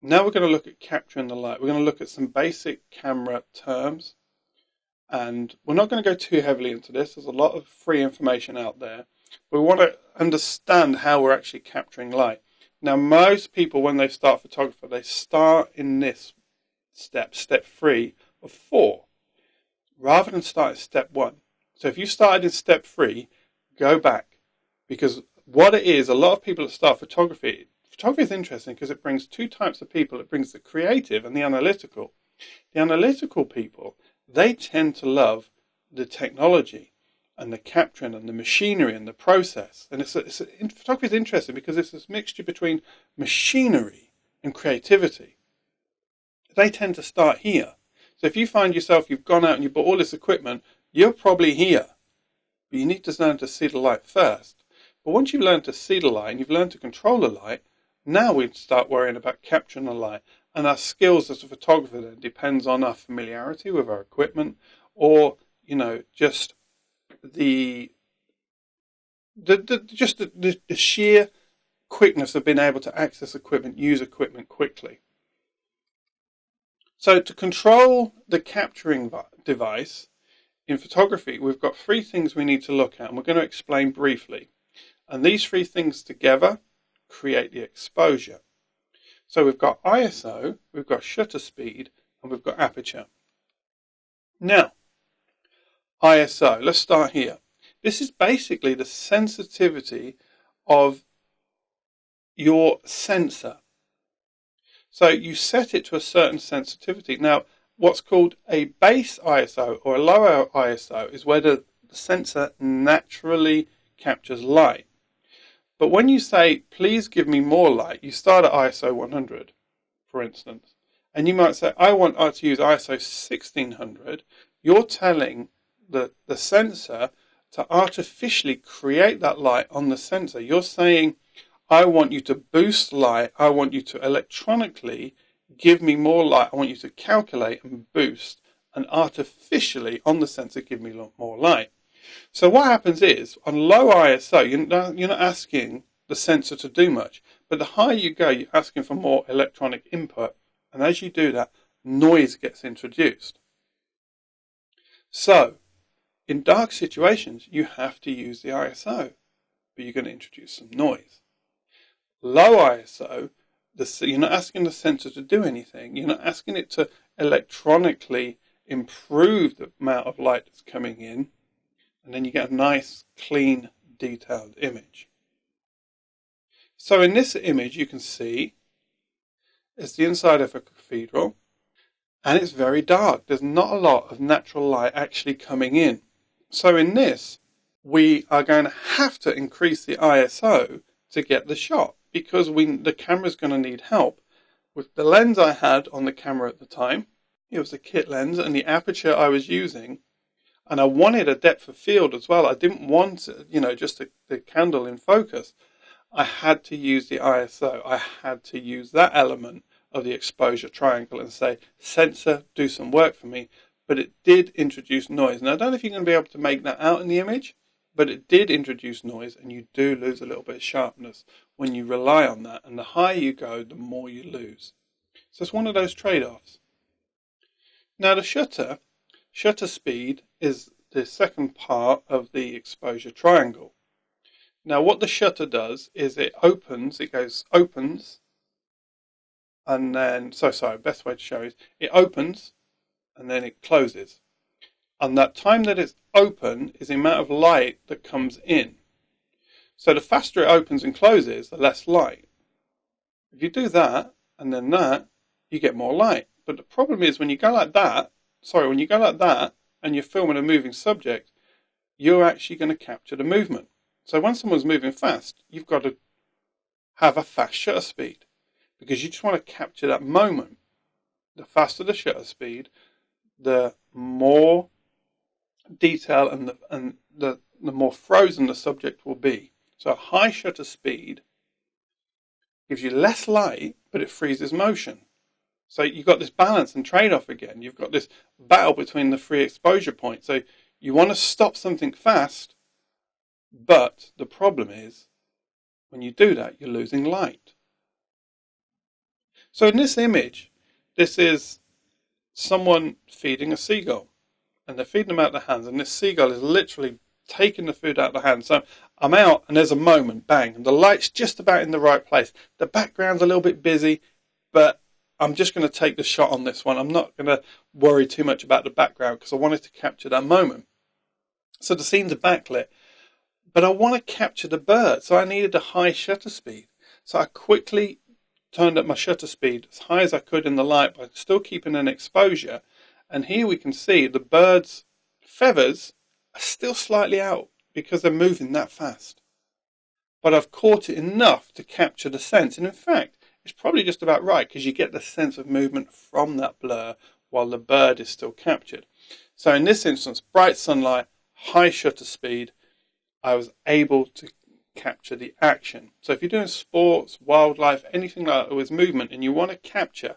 Now we're going to look at capturing the light. We're going to look at some basic camera terms, and we're not going to go too heavily into this. There's a lot of free information out there. We want to understand how we're actually capturing light. Now, most people, when they start photography, they start in this step 3 of 4, rather than start at step 1. So if you started in step 3, go back, because what it is, a lot of people that start photography is interesting because it brings two types of people. It brings the creative and the analytical. The analytical people, they tend to love the technology and the capturing and the machinery and the process. And photography is interesting because it's this mixture between machinery and creativity. They tend to start here. So if you find yourself, you've gone out and you bought all this equipment, you're probably here. But you need to learn to see the light first. But once you've learned to see the light and you've learned to control the light, now we start worrying about capturing the light. And our skills as a photographer then depends on our familiarity with our equipment, or, just the sheer quickness of being able to access equipment, use equipment quickly. So to control the capturing device in photography, we've got 3 things we need to look at, and we're going to explain briefly. And these 3 things together create the exposure. So we've got ISO, we've got shutter speed, and we've got aperture. Now, ISO, let's start here. This is basically the sensitivity of your sensor. So you set it to a certain sensitivity. Now, what's called a base ISO or a lower ISO is where the sensor naturally captures light. But when you say, please give me more light, you start at ISO 100, for instance, and you might say, I want to use ISO 1600. You're telling the sensor to artificially create that light on the sensor. You're saying, I want you to boost light. I want you to electronically give me more light. I want you to calculate and boost and artificially on the sensor give me more light. So what happens is, on low ISO, you're not asking the sensor to do much. But the higher you go, you're asking for more electronic input. And as you do that, noise gets introduced. So, in dark situations, you have to use the ISO. But you're going to introduce some noise. Low ISO, you're not asking the sensor to do anything. You're not asking it to electronically improve the amount of light that's coming in. And then you get a nice, clean, detailed image. So in this image, you can see it's the inside of a cathedral, and it's very dark. There's not a lot of natural light actually coming in. So in this, we are going to have to increase the ISO to get the shot, because the camera's going to need help. With the lens I had on the camera at the time, it was a kit lens, and the aperture I was using, and I wanted a depth of field as well. I didn't want, just the candle in focus. I had to use the ISO. I had to use that element of the exposure triangle and say, sensor, do some work for me. But it did introduce noise. Now, I don't know if you're going to be able to make that out in the image, but it did introduce noise, and you do lose a little bit of sharpness when you rely on that. And the higher you go, the more you lose. So it's one of those trade-offs. Now, the shutter speed is the second part of the exposure triangle. Now what the shutter does is it opens, and then, best way to show is it opens and then it closes. And that time that it's open is the amount of light that comes in. So the faster it opens and closes, the less light. If you do that and then that, you get more light. But the problem is when you go like that, and you're filming a moving subject, you're actually going to capture the movement. So when someone's moving fast, you've got to have a fast shutter speed, because you just want to capture that moment. The faster the shutter speed, the more detail and the more frozen the subject will be. So a high shutter speed gives you less light, but it freezes motion. So you've got this balance and trade-off again. You've got this battle between the 3 exposure points. So you want to stop something fast, but the problem is when you do that, you're losing light. So in this image, this is someone feeding a seagull. And they're feeding them out of their hands. And this seagull is literally taking the food out of the hand. So I'm out and there's a moment, bang. And the light's just about in the right place. The background's a little bit busy, but I'm just going to take the shot on this one. I'm not going to worry too much about the background because I wanted to capture that moment. So the scenes are backlit, but I want to capture the bird. So I needed a high shutter speed. So I quickly turned up my shutter speed as high as I could in the light, but still keeping an exposure. And here we can see the bird's feathers are still slightly out because they're moving that fast. But I've caught it enough to capture the sense. And in fact, it's probably just about right because you get the sense of movement from that blur while the bird is still captured. So in this instance, bright sunlight, high shutter speed, I was able to capture the action. So if you're doing sports, wildlife, anything like that with movement and you want to capture,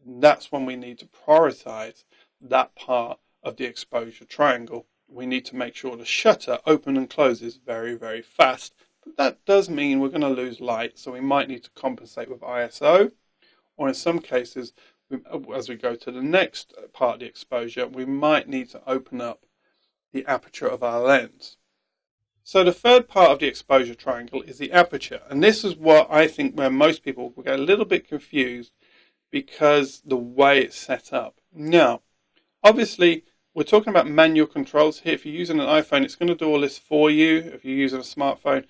that's when we need to prioritize that part of the exposure triangle. We need to make sure the shutter opens and closes very, very fast. But that does mean we're going to lose light, so we might need to compensate with ISO, or in some cases, as we go to the next part of the exposure, we might need to open up the aperture of our lens. So the third part of the exposure triangle is the aperture, and this is what I think where most people will get a little bit confused because the way it's set up. Now, obviously, we're talking about manual controls here. If you're using an iPhone, it's going to do all this for you if you're using a smartphone.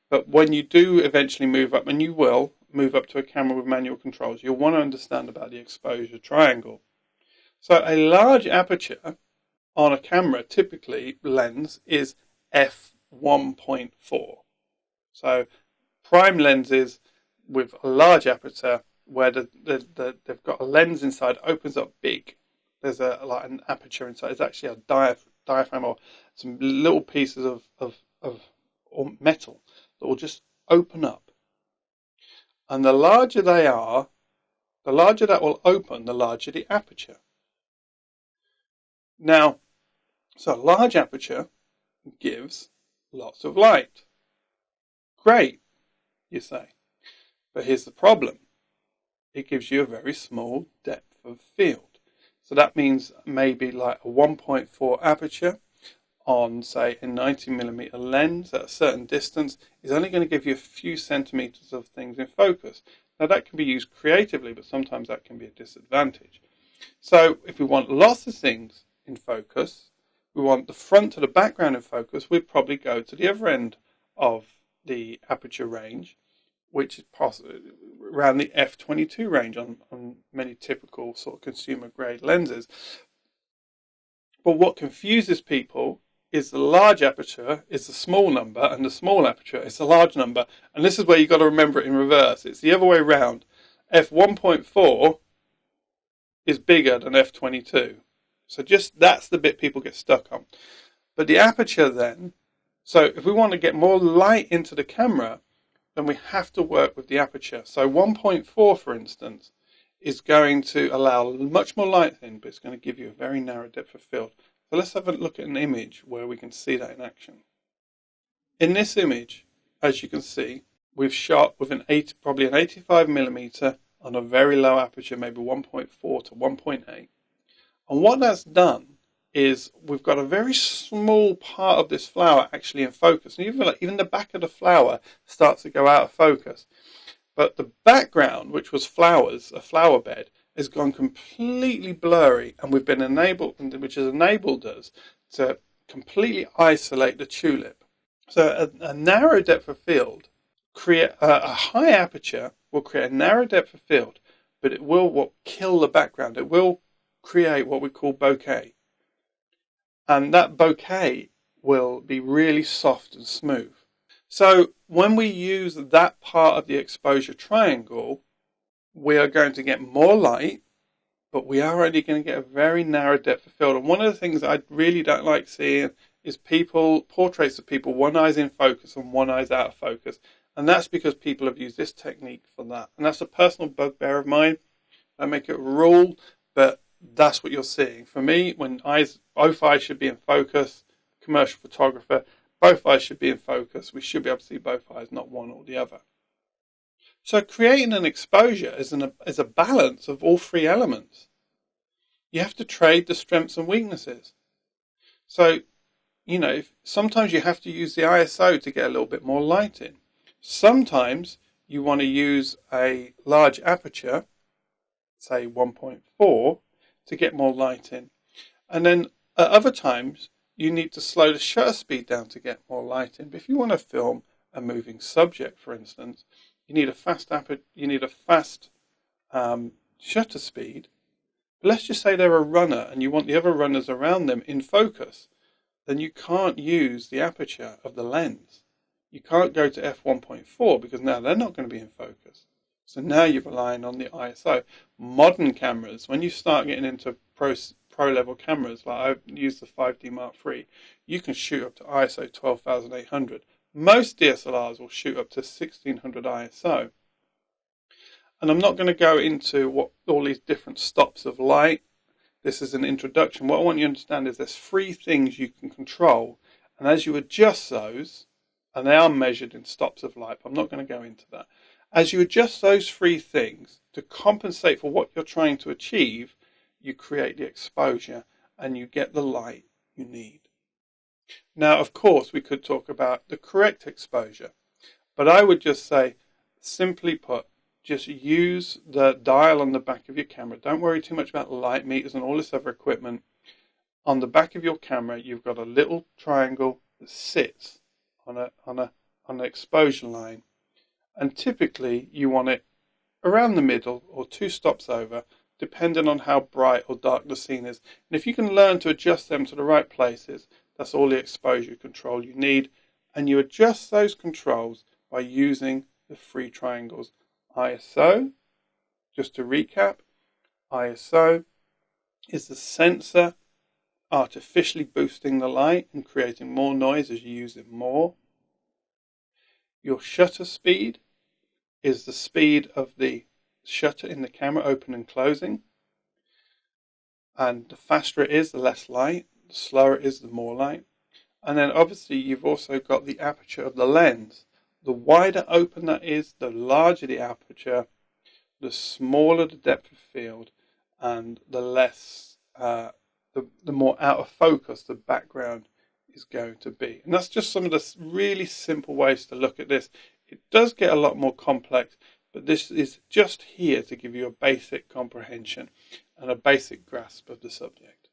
But when you do eventually move up, and you will move up to a camera with manual controls, you'll want to understand about the exposure triangle. So a large aperture on a camera, typically lens, is f1.4. So prime lenses with a large aperture where they've got a lens inside, opens up big. There's like an aperture inside. It's actually a diaphragm or some little pieces of metal that will just open up. And the larger they are, the larger that will open, the larger the aperture. Now, so a large aperture gives lots of light. Great, you say. But here's the problem. It gives you a very small depth of field. So that means maybe like a 1.4 aperture on, say, a 90mm lens at a certain distance is only going to give you a few centimeters of things in focus. Now that can be used creatively, but sometimes that can be a disadvantage. So if we want lots of things in focus, we want the front to the background in focus, we'd probably go to the other end of the aperture range, which is possibly around the f22 range on many typical sort of consumer grade lenses. But what confuses people is the large aperture is the small number and the small aperture is the large number. And this is where you've got to remember it in reverse. It's the other way around. f1.4 is bigger than f22. So just that's the bit people get stuck on. But the aperture then, so if we want to get more light into the camera, then we have to work with the aperture. So 1.4, for instance, is going to allow much more light in, but it's going to give you a very narrow depth of field. So let's have a look at an image where we can see that in action. In this image, as you can see, we've shot with probably an 85mm on a very low aperture, maybe 1.4 to 1.8. And what that's done is we've got a very small part of this flower actually in focus. And even the back of the flower starts to go out of focus. But the background, which was flowers, a flower bed, has gone completely blurry, and we've been which has enabled us to completely isolate the tulip. So a narrow depth of field, create a high aperture will create a narrow depth of field, but it will kill the background. It will create what we call bokeh. And that bokeh will be really soft and smooth. So when we use that part of the exposure triangle, we are going to get more light, but we are only going to get a very narrow depth of field. And one of the things I really don't like seeing is portraits of people, one eye's in focus and one eye's out of focus. And that's because people have used this technique for that. And that's a personal bugbear of mine. I make it a rule, but that's what you're seeing. For me, when both eyes should be in focus, commercial photographer, both eyes should be in focus. We should be able to see both eyes, not one or the other. So creating an exposure is a balance of all three elements. You have to trade the strengths and weaknesses. So, sometimes you have to use the ISO to get a little bit more light in. Sometimes you want to use a large aperture, say 1.4, to get more light in. And then at other times, you need to slow the shutter speed down to get more light in. But if you want to film a moving subject, for instance, you need a fast shutter speed. But let's just say they're a runner and you want the other runners around them in focus. Then you can't use the aperture of the lens. You can't go to f1.4 because now they're not going to be in focus. So now you're relying on the ISO. Modern cameras, when you start getting into pro level cameras, like I've used the 5D Mark III, you can shoot up to ISO 12,800. Most DSLRs will shoot up to 1600 ISO. And I'm not going to go into what all these different stops of light. This is an introduction. What I want you to understand is there's three things you can control. And as you adjust those, and they are measured in stops of light, but I'm not going to go into that. As you adjust those three things to compensate for what you're trying to achieve, you create the exposure and you get the light you need. Now, of course, we could talk about the correct exposure, but I would just say, simply put, just use the dial on the back of your camera. Don't worry too much about light meters and all this other equipment. On the back of your camera, you've got a little triangle that sits on an exposure line, and typically you want it around the middle or 2 stops over, depending on how bright or dark the scene is. And if you can learn to adjust them to the right places, that's all the exposure control you need. And you adjust those controls by using the 3 triangles. ISO, just to recap, ISO is the sensor artificially boosting the light and creating more noise as you use it more. Your shutter speed is the speed of the shutter in the camera open and closing. And the faster it is, the less light. The slower it is, the more light. And then obviously you've also got the aperture of the lens. The wider open that is, the larger the aperture, the smaller the depth of field, and the less, the more out of focus the background is going to be. And that's just some of the really simple ways to look at this. It does get a lot more complex, but this is just here to give you a basic comprehension and a basic grasp of the subject.